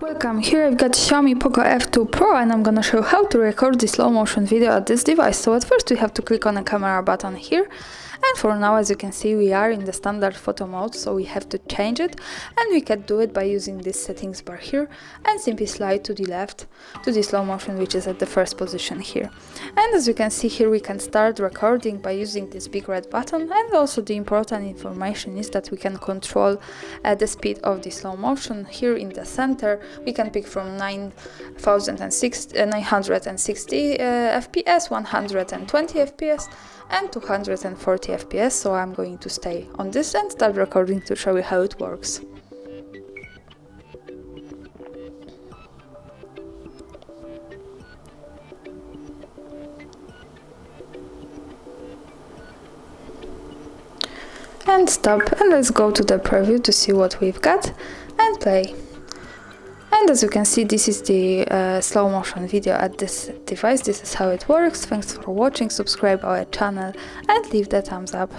Welcome, here I've got XIAOMI Poco F2 Pro and I'm gonna show you how to record the slow motion video at this device. So at first we have to click on the camera button here, and for now, as you can see, we are in the standard photo mode, so we have to change it, and we can do it by using this settings bar here and simply slide to the left to the slow motion, which is at the first position here. And as you can see here, we can start recording by using this big red button, and also the important information is that we can control the speed of the slow motion. Here in the center we can pick from 960 fps, 120 fps and 240 fps, so I'm going to stay on this and start recording to show you how it works. And stop, and let's go to the preview to see what we've got and play. And as you can see, this is the slow motion video at this device. This is how it works. Thanks for watching, subscribe our channel and leave the thumbs up.